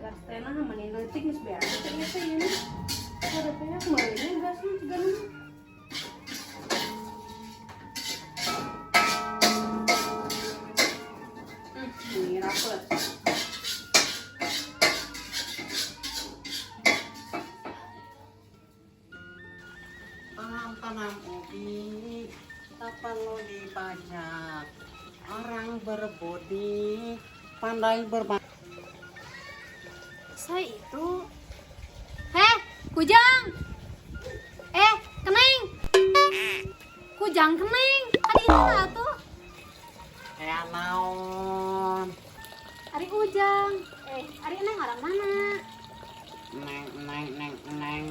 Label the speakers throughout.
Speaker 1: gas teh nah meni leutik geus beres teh ieu teh ini. Ada teh kemarin gasnya 36. Ini rapet.
Speaker 2: Tanam ubi tak perlu dibajak, orang berbudi pandai berbagi.
Speaker 1: Saya itu Kujang Kening Kujang Kening Adi itu tuh
Speaker 2: Kayak naon
Speaker 1: Ari Ujang Ari Neng orang mana
Speaker 2: neng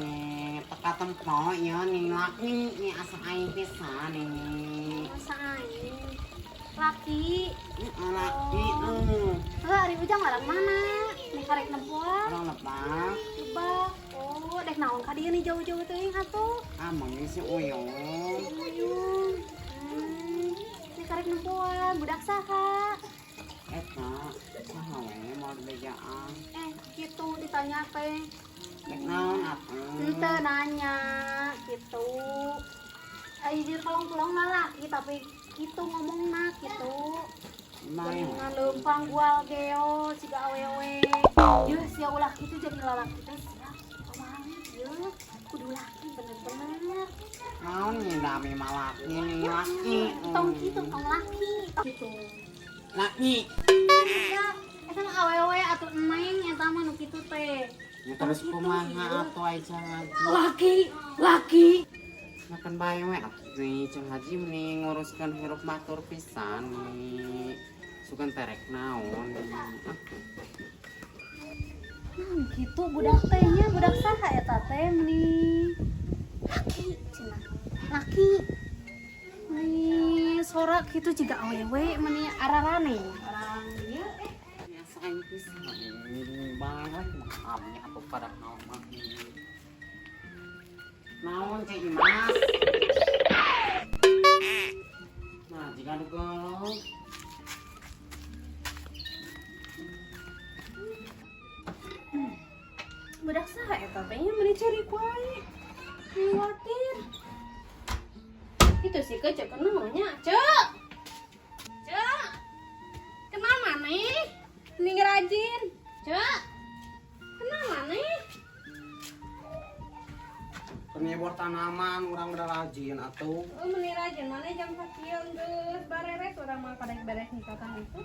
Speaker 2: teka tempo ya nih laki nih asa aing pisan nih
Speaker 1: masa aing laki
Speaker 2: laki
Speaker 1: Ari Ujang orang mana nih karek nebak
Speaker 2: orang lebak
Speaker 1: dek naon ka dieu nih jauh-jauh teuing atuh
Speaker 2: amang si uyung
Speaker 1: Uyung nih karek nebak budak saha
Speaker 2: eta saha we mau bejaan
Speaker 1: gitu ditanya teh
Speaker 2: dek naon atuh
Speaker 1: henteu nanya gitu anjir kolong-kolong lalaki tapi gitu ngomongna gitu dengan lempang gual geo siga awewe yeuh sia ulah kitu jadi lalaki teh sia kumaha yeuh kudu laki bener-bener
Speaker 2: naon nyindami malaki nih laki
Speaker 1: tong kitu tong laki gitu
Speaker 2: laki
Speaker 1: ya eta mah awewe atuh eneng eta mah nu kitu teh
Speaker 2: ya terus kumaha atuh aja
Speaker 1: laki
Speaker 2: makan bae we atuh nih Cang Haji mending nguruskan hirup matur pisan nih sugan terek naon
Speaker 1: gitu budak tehnya budak saha eta teh nih laki cenah laki nih sorak gitu juga awewe meni ararane orang ieu
Speaker 2: biasa aing pisan banget makamnya atuh pada naon mah naon Cek Imas nah jika dugelong
Speaker 1: budak saha eta teh nya meni cari kuai khawatir itu sih ke cek namanya cek kenapa nih ini ngerajin cek kenapa nih
Speaker 2: penibur tanaman urang udah rajin atuh
Speaker 1: meni rajin mana jam sakieu geus bareres urang mah kadek beres nikah itu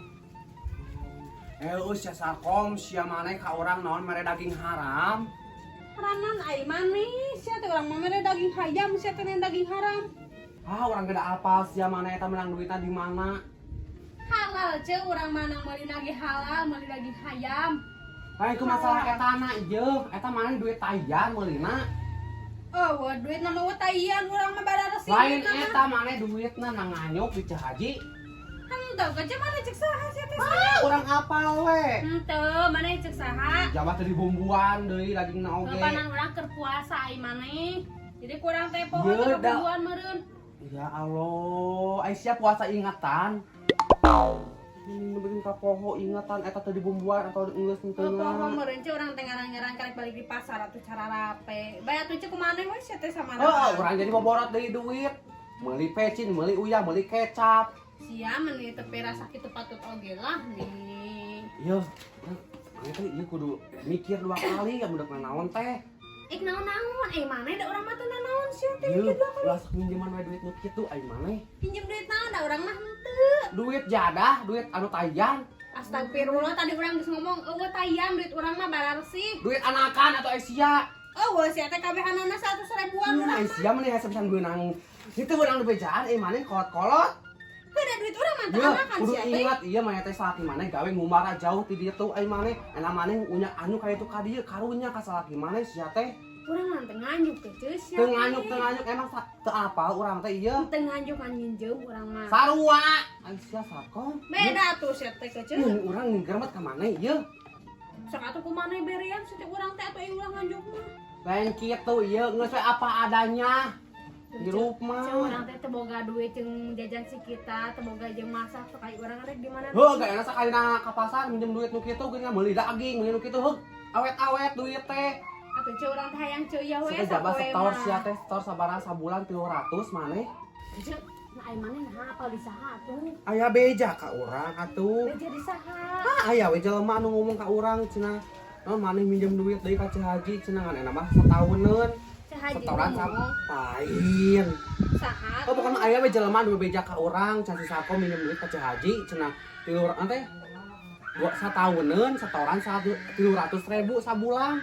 Speaker 2: sia sarkom sia maneh ka urang naon mere daging haram
Speaker 1: haraman ai manis sia teh urang mah mere daging hayam sia teh daging haram
Speaker 2: urang geda apal sia maneh eta menang duitna di mana
Speaker 1: halal ce urang mana meuli daging halal meuli daging hayam
Speaker 2: lain ku masalah eta na ieu eta maneh duit tayan meulina
Speaker 1: duit nama watayan urang mah barares
Speaker 2: lain eta maneh duitna nanganyuk di Cah Haji
Speaker 1: henteu ka ce mana cek saha sia teh
Speaker 2: urang apal we
Speaker 1: henteu mana cek saha
Speaker 2: jabat teh dibumbuan deui dagingna oge
Speaker 1: panan urang keur puasa ai maneh jadi kurang teh poho
Speaker 2: Ye,
Speaker 1: teh bumbuan meureun
Speaker 2: ya Allah Aisyah puasa ingatan bikin ka poho ingatan eta teh dibumbuan atau geus teu
Speaker 1: poho meureun ce urang teh ngarang-ngarang karek balik di pasar atuh cara rape bae atuh ce kumaneh we sia teh samana
Speaker 2: urang jadi boborot deui duit meuli pecin meuli uyah meuli kecap
Speaker 1: sia meni tepe rasa kitu patut oge lah nih
Speaker 2: iya teh ieu kudu mikir 2 kali ya budak naon teh
Speaker 1: naon-naon maneh da urang mah teu naon sia teh
Speaker 2: ieu
Speaker 1: mikir 2 kali
Speaker 2: langsung minjeman we duit nu kitu ai maneh
Speaker 1: pinjem duit naon da urang mah henteu
Speaker 2: duit jadah duit anu tayan
Speaker 1: astagfirullah tadi urang geus ngomong eueuh tayang duit urang mah bararsih
Speaker 2: duit anakan atau Aisyah
Speaker 1: sia teh kabeh anana 100 ribuan urang
Speaker 2: Aisyah mah hese pisan beunang itu beunang bejaan maneh kolot-kolot
Speaker 1: beda duit urang mah teu
Speaker 2: iya,
Speaker 1: anakan
Speaker 2: kudu
Speaker 1: sia teh
Speaker 2: ingat iya mah teh salaki maneh gawe ngumara jauh ti dieu tuh ai maneh enak maneh unyak anu ka itu ka dieu karunya ka salaki maneh sia teh
Speaker 1: urang mah teu nganyuk teh ceus sia
Speaker 2: teu nganyuk emang teu apal urang teh ieu
Speaker 1: teu nganyuk kan nginjem urang mah
Speaker 2: sarua Aisyah sakom
Speaker 1: beda tuh sia teh keceu
Speaker 2: urang ngingker mah ka maneh ieu
Speaker 1: sok atuh kumaneh berean sia teh urang teh atuh aya ulah nganjuk mah
Speaker 2: lain kitu ieu geus we apa adanya hirup mah
Speaker 1: urang teh teu boga duit jeung jajan si kita teu boga jeung masak sok aya urang rek di mana
Speaker 2: heuh gak enak sakali ka pasar minjem duit nu kitu geus meuli daging meuli nu kitu heuh awet-awet duit teh.
Speaker 1: Atuh ce urang teh hayang ce ieu we
Speaker 2: Saya jaba setor sia teh setor sabaraha sabulan 300 maneh.
Speaker 1: Ce, nah ai maneh nah apal di saha atuh?
Speaker 2: Aya beja ka urang atuh.
Speaker 1: Beja di saha?
Speaker 2: Aya we jelema anu ngomong ka urang cenah. Maneh minjem duit deui ka Cih Haji cenah ngan mah satauneun.
Speaker 1: Ce Haji
Speaker 2: Setoran
Speaker 1: ngomong.
Speaker 2: lain.
Speaker 1: Saha?
Speaker 2: Oh bukan aya we jelema anu beja ka urang can si Sarko minjem duit ka Cih Haji cenah 300 teh. Gua satauneun setoran 300.000 sabulan.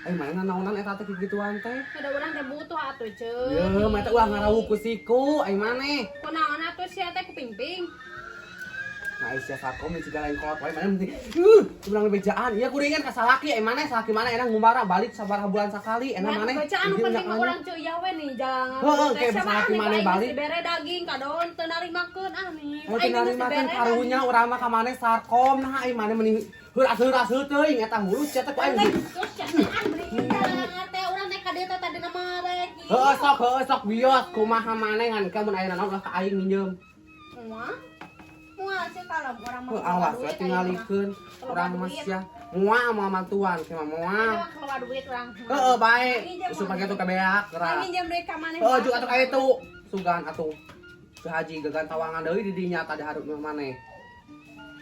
Speaker 2: Mana naonan eta teh kigituan teh.
Speaker 1: Kada urang teh butuh atuh ce.
Speaker 2: Ye, mah teh ulah ngarawuh ku siku, ai maneh.
Speaker 1: Kunaon atuh sia teh kupingping.
Speaker 2: Nah, sia Sarko min siga lain kolot wae maneh mesti urang bejaan. Ieu kuringan ka salaki ai maneh, salaki maneh enak ngumbara balik sabaraha bulan sakali, enak maneh.
Speaker 1: Baca anu penting mah urang ce ieu we nih jangan.
Speaker 2: Heeh, kayak salaki maneh balik.
Speaker 1: Bere daging kadon teu narimakeun nih.
Speaker 2: Teu narimakeun karunya urang mah ka maneh Sarkom nah ai maneh mending heuras-heuras teuing eta hulu cia teh ku aing.
Speaker 1: Teh urang teh ka dieu teh tadi nama rek.
Speaker 2: Heeh sok bios kumaha maneh ngan ka mun aya naon ulah ka aing minjem.
Speaker 1: Mual sih kalau orang mau
Speaker 2: Awas we tingalikeun urang mah sia. Moal mah mantuan ke mah moal.
Speaker 1: keluar duit orang.
Speaker 2: Heeh bae. Supaya tuh kabeak gerak.
Speaker 1: Minjem duit ka maneh.
Speaker 2: Heeh juga atuh ka itu. Sugan atuh. Si Haji gagan tawangan deui di dinya tadi hareup mah maneh.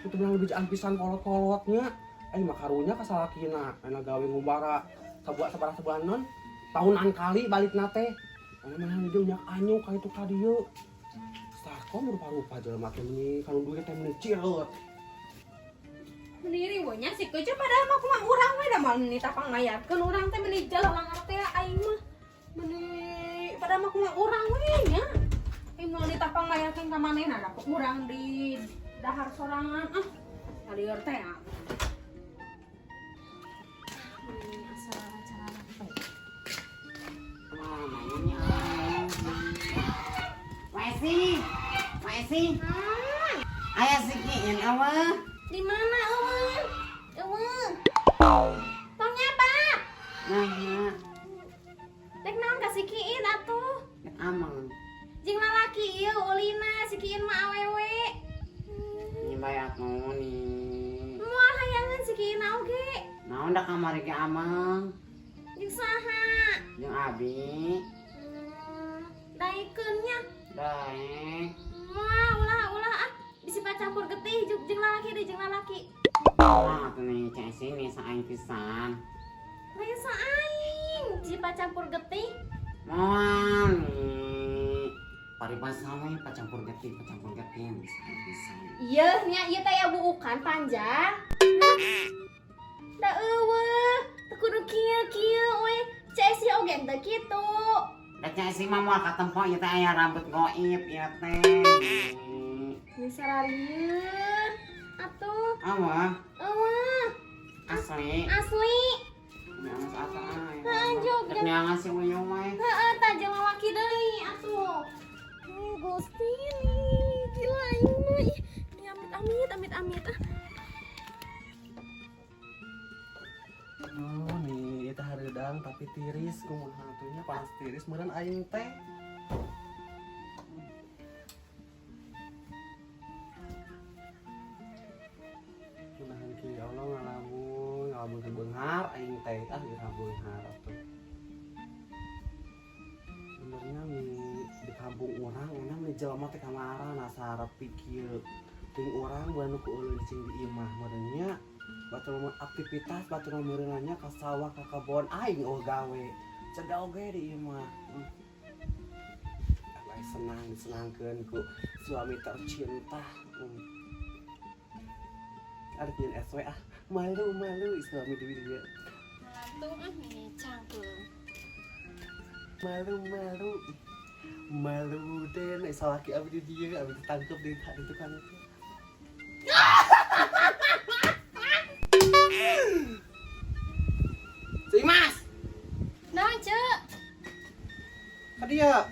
Speaker 2: Itu bilang lebih jaan pisan kolot-kolotnya. Mah karunya ka salakina. Enak gawe ngumbara sabaraha sebulan non. Tahunan kali balikna teh. Anu mah minjem nyak anyu ka itu ka dieu. Sarkom rupa-rupa jelema teh meni kalau duit teh meni cileut.
Speaker 1: Sendiri bonya sih keuceuk padahal mah kumaha urang we da mah nita pangayatkeun urang teh meni jalan teh aing mah meni padahal mah kumaha urang we nya. Aing mah nita pangayatkeun ka manehna da urang di dahar sorangan kalieur teh
Speaker 3: Maesi, ayah sikiin awah.
Speaker 1: Di mana eueuh? Eueuh. Tongnya apa?
Speaker 3: Nah,
Speaker 1: Rek naon kasikiin atuh?
Speaker 3: nek amang.
Speaker 1: Jeung lalaki ieu ulina sikiin mah awewe.
Speaker 3: Ini bayak mau nih.
Speaker 1: Moal hayangan sikiin oge.
Speaker 3: Naon da kamari ke amang?
Speaker 1: Jeung saha?
Speaker 3: Jeung abi.
Speaker 1: Daikeun nya.
Speaker 3: Daek.
Speaker 1: Moal ulah bisi pacampur getih jeung lalaki deui jeung lalaki.
Speaker 3: Nah, atuh nih cek sini saing pisan.
Speaker 1: Lain saing, si pacampur getih.
Speaker 3: Moal nih. Paribasa we pacampur getih bisa.
Speaker 1: Ieu nya ieu teh buukan panjang. Da eueuh, teu kudu kieu we. Cek si oge teh kitu.
Speaker 3: Da cek sih mah moal katempo ieu teh aya rambut goib ieu teh.
Speaker 1: Bisa rarieun. Atuh,
Speaker 3: Awah,
Speaker 1: eueuh,
Speaker 3: asli.
Speaker 1: asli.
Speaker 3: Neangas asa aya.
Speaker 1: Lanjut,
Speaker 3: Rek neangas si uyung we.
Speaker 1: Heeh, tah jeung lalaki deui atuh. Gusti gila ini. Amit.
Speaker 2: Oh nih eta hareudang tapi tiris kumaha atunya panas tiris meureun aing teh. Kunahan ki Allah ngalamun ke beunghar aing teh beunghar atuh. Sebenarnya di kampung orang di jelema teh kamarana sarep pikir ting orang buan ku ulun cing di imah merenya batur aktivitas batur meureunanya ka sawah ka kebon aing gawe cedak oge di imah. Alay senangkeun ku suami tercinta. Ada nyen SW malu suami deui dia.
Speaker 1: Atuh nih cangkeung.
Speaker 2: Malu deh salaki abdi di dia abdi ditangkep di tukang itu. Si Mas,
Speaker 1: Naon ceuk?
Speaker 2: ka dia.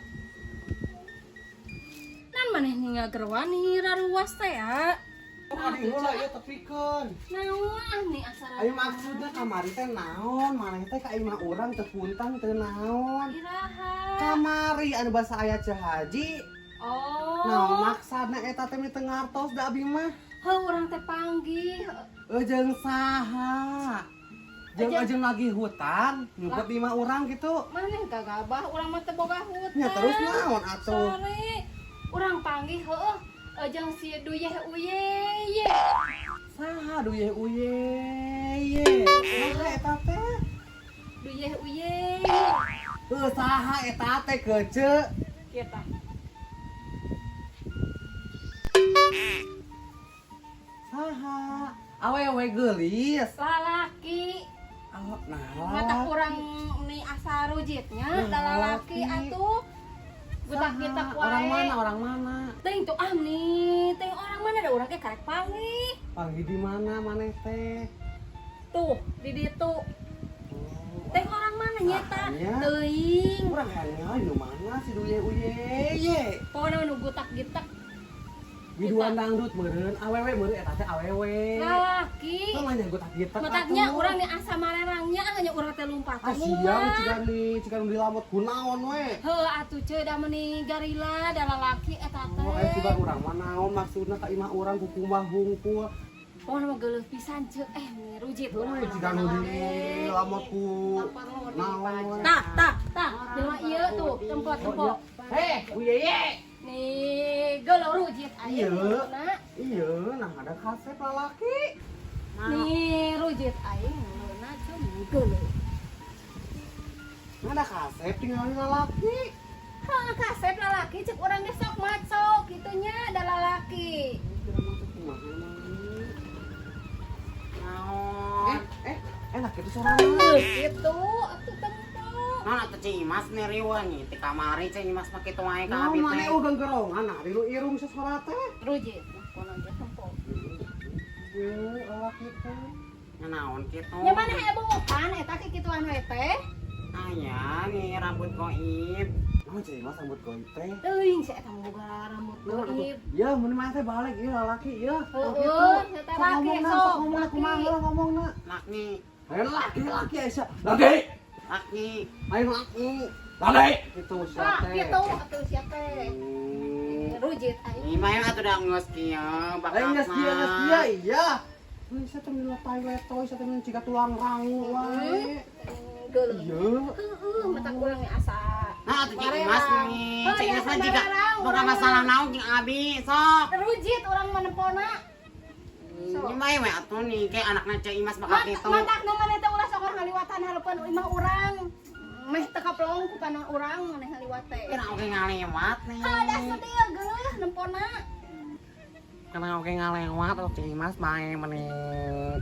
Speaker 1: Nan maneh ngagerwan nih raruas teh ya.
Speaker 2: Oh, kadi heula ieu tepikeun.
Speaker 1: Naon nih asara?
Speaker 2: Ayo maksudna kamari teh naon? Maneh teh ka imah urang teu punten teu naon.
Speaker 1: Iraha.
Speaker 2: Kamari anu basa aya Cih Haji.
Speaker 1: Oh.
Speaker 2: Nah, maksudna eta teh mi teu ngartos da abi mah.
Speaker 1: Heuh urang teh panggih.
Speaker 2: Jeung saha? Jeung lagi hutan, nyumpet 5 orang gitu.
Speaker 1: Maneh gagabah urang mah teu boga hutan.
Speaker 2: Ya terus naon atuh?
Speaker 1: Sore urang panggih heueuh jeung si Duyeh Uyeye.
Speaker 2: Saha duyeh uyeye? Saha eta teh?
Speaker 1: Duyeh Uyeye.
Speaker 2: Saha eta teh kece?
Speaker 1: Kita.
Speaker 2: Saha? Awewe geulis.
Speaker 1: Lalaki. Mata
Speaker 2: Nah,
Speaker 1: kurang nih asa rujitnya da lalaki atuh. Budak-budak wae.
Speaker 2: Orang mana?
Speaker 1: Teuing tuh nih, teuing orang mana da urang ge karek panggih.
Speaker 2: Panggil di mana maneh teh?
Speaker 1: Tuh, di ditu. Teuing orang mana nyeta?
Speaker 2: Makanya.
Speaker 1: Teuing.
Speaker 2: Urang hanya di mana si duyeh uyeye?
Speaker 1: Pokona nu gutak-gitak
Speaker 2: Biduan dangdut meureun, awewe meureun eta teh awewe.
Speaker 1: lalaki.
Speaker 2: Sama nya gutak gitak.
Speaker 1: Mataknya urang nih asa marerangnya hanya urang teh lumpat.
Speaker 2: Siang cikan dilamot kunaon we.
Speaker 1: Heuh atuh ceuk da meuni garila da lalaki eta teh.
Speaker 2: Oh, cikan urang mah naon maksudna ka imah urang kukumbah hungkul.
Speaker 1: Pokona mah geuleuh pisan ceuk nih rujit urang.
Speaker 2: Cikan nu dilamot ku naon.
Speaker 1: Tah. Jelema ieu tuh tempat-tempat.
Speaker 2: Heh, uyeye.
Speaker 1: Nih geuleuh rujit aya
Speaker 2: Iya.
Speaker 1: na.
Speaker 2: Iya, nah ada kasep lalaki.
Speaker 1: Nih rujit aing ngeuleuhna ceuk geuleuh.
Speaker 2: Nah ada kasep tinggal lalaki.
Speaker 1: Heuh kasep lalaki ceuk urang ge sok maco kitunya da lalaki.
Speaker 3: Naon?
Speaker 2: Enak itu sorangan.
Speaker 1: Gitu atuh tempo.
Speaker 3: Naon atuh Cing Imas nih riweuh nih ti kamari Cing Imas mah kitu wae ka
Speaker 2: Nah,
Speaker 3: abi
Speaker 2: mana
Speaker 3: teh.
Speaker 2: udah gerongan, nah dilu irung sesuara teh.
Speaker 1: Rujit kono ge tempo.
Speaker 2: Iya, lalaki teh.
Speaker 3: Naon kitu?
Speaker 1: Nya mana aya bungukan eta ke kituan we teh?
Speaker 3: Aya nih rambut goib.
Speaker 2: Nah, jadi mas rambut koi teh.
Speaker 1: Teuing si eta boga rambut goib.
Speaker 2: Ya, mun mah teh balik ieu lalaki ieu.
Speaker 1: Heueuh, eta laki sok.
Speaker 2: Ngomongna kumaha ngomongna.
Speaker 3: Laki,
Speaker 2: Ayo laki Aisyah. Laki.
Speaker 3: laki.
Speaker 2: Ayo laki. Laki. Itu
Speaker 1: Ah,
Speaker 2: sia teh.
Speaker 1: kitu atuh sia teh. Rujit aing.
Speaker 3: Ini mah atuh da geus kieu bakal.
Speaker 2: Ayo geus dia iya. Bisa teh milapai letoy, bisa teh ciga tulang rangu wae.
Speaker 1: Geuleuh.
Speaker 2: Iya.
Speaker 1: Heueuh, mata urang nih asa.
Speaker 3: Nah, atuh Cing Imas nih.
Speaker 1: Oh,
Speaker 3: Cing
Speaker 1: iya,
Speaker 3: Imas mah jika
Speaker 1: sabarang,
Speaker 3: boga
Speaker 1: urang
Speaker 3: masalah
Speaker 1: mah.
Speaker 3: naon Cing Abi, sok.
Speaker 1: Rujit urang manepona.
Speaker 3: Ini mah we atuh nih kayak anakna Cing Imas bakal kitu.
Speaker 1: Matak nu maneh teh ulah sok ngaliwatan hareupeun imah urang. Meh teu kaplong ku kana urang maneh ngaliwat teh.
Speaker 3: Kena oke ngalewat nih.
Speaker 1: Ada sedih geuleuh nempona.
Speaker 3: Kena oke ngalewat atuh Cing Imas bae menit.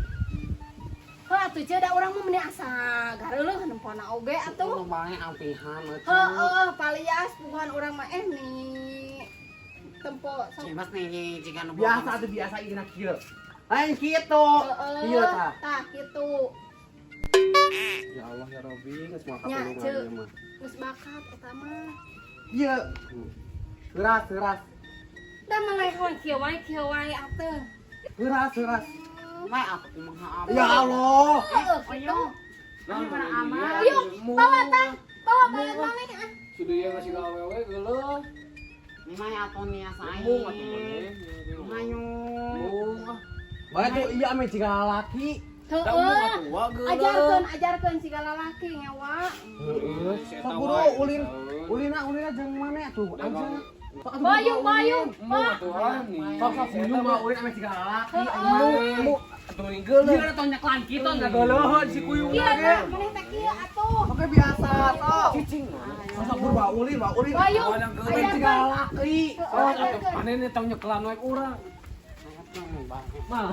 Speaker 1: Heuh atuh ceuk da urang mah meuni asa gareuleuk nempona oge atuh.
Speaker 3: Atuh bae ampihan atuh.
Speaker 1: Heuh palias puguhan urang mah nih tempo sok.
Speaker 3: Cing Imas nih jika nu
Speaker 2: Biasa tuh biasa ini kieu. Lain kitu. Iya tah.
Speaker 1: Tah kitu.
Speaker 2: Ya Allah ya Rabbi, geus mah
Speaker 1: Nya,
Speaker 2: kapulungan
Speaker 1: Ceu.
Speaker 2: ieu mah.
Speaker 1: Geus bakat eta mah.
Speaker 2: Iya. Geras.
Speaker 1: Da malai kawan kieu wae atuh.
Speaker 2: Geras.
Speaker 3: Bae atuh kumaha abi.
Speaker 2: Ya Allah.
Speaker 1: Heuh kitu.
Speaker 3: Ini pada aman.
Speaker 1: Yuk, bawa tah. Bawa balik maneh ah.
Speaker 4: Sudah ya ngasih ke awewe geuleuh.
Speaker 3: Ini mah atuh nih asain.
Speaker 4: Mung atuh maneh.
Speaker 3: Hayu.
Speaker 4: Mung.
Speaker 2: Bae tuh iya ame ciga lalaki.
Speaker 4: Da
Speaker 1: Heueuh.
Speaker 4: mung atuh geuleuh.
Speaker 1: Ajarkeun sigala lalaki nyawa.
Speaker 2: Heeh.
Speaker 4: Eta
Speaker 2: Saburu
Speaker 4: wae.
Speaker 2: ulina jeung mana tuh? Anjing.
Speaker 1: Bayung.
Speaker 4: Mung atuh ani.
Speaker 2: Sok bunyu mah ulin ame ciga lalaki.
Speaker 4: Mung atuh mending geuleuh.
Speaker 2: Iya tonyak laki ton enggak geuleuh si kuyung
Speaker 1: Kieu
Speaker 2: ge.
Speaker 1: na, maneh teh kieu atuh.
Speaker 2: Oke biasa sok.
Speaker 4: Cicing mah.
Speaker 2: Sok buru ulin.
Speaker 1: Bayung.
Speaker 2: Ame ciga lalaki.
Speaker 4: Oh, atuh panennya tong nyekelan wae urang. Mah.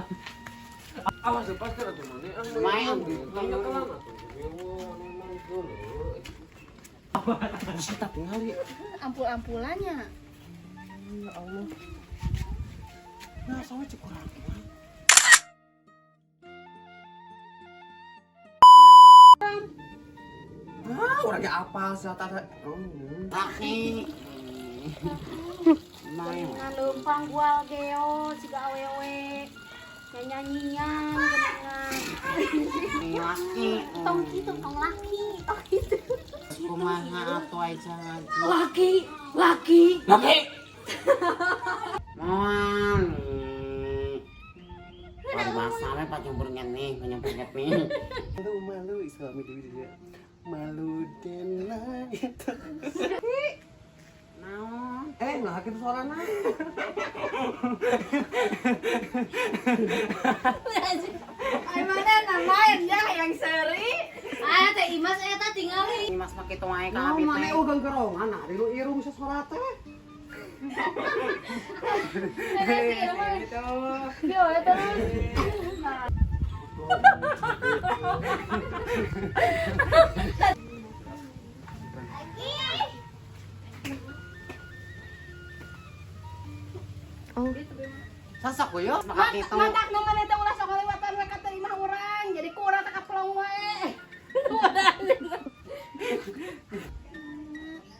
Speaker 4: Awas pas kan atuh maneh.
Speaker 3: Main.
Speaker 4: Tong nyekelan atuh. Memang geuleuh.
Speaker 2: Sita tingali.
Speaker 1: Ampul-ampulannya.
Speaker 2: Ya Allah. Nah, sama cek urang. Orangnya apa sih tata?
Speaker 3: Laki. Main.
Speaker 1: Ngaleumpang gual geo siga awewe. Nyanyian geuningan.
Speaker 3: Ini laki.
Speaker 1: Tong kitu tong laki. Tong kitu.
Speaker 3: Kumaha atuh Aisyah.
Speaker 1: Laki.
Speaker 4: Laki.
Speaker 3: Moal. Baru masalah pakai nih, banyak banget nih.
Speaker 2: Malu suami dia. Malu dan langit.
Speaker 3: Naon?
Speaker 2: Nah gitu suarana.
Speaker 1: Ay mana namain dah yang seri. Ah teh Imas eta tingali.
Speaker 3: Ini mas pakai tuai
Speaker 2: Nah,
Speaker 3: kabit
Speaker 2: mana
Speaker 3: teh.
Speaker 2: ugang gerongan, nah, di lu irung sa suara teh.
Speaker 1: Yo eta terus.
Speaker 3: Sosok ko yo, makakita.
Speaker 1: Matak naman eta ulah sok kaliwatan we ka imah urang. Jadi kurang tak kaplong we.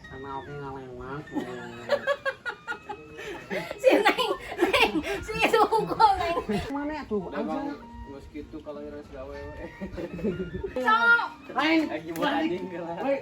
Speaker 3: Karena aku ngalewat.
Speaker 1: Si Neng, si Sungko Neng.
Speaker 2: Mana ya tuh?
Speaker 4: Emang mas gitu kalau iras gawe.
Speaker 1: Sok.
Speaker 2: Lain.
Speaker 4: Lagi buat anjing lah.
Speaker 2: Woi.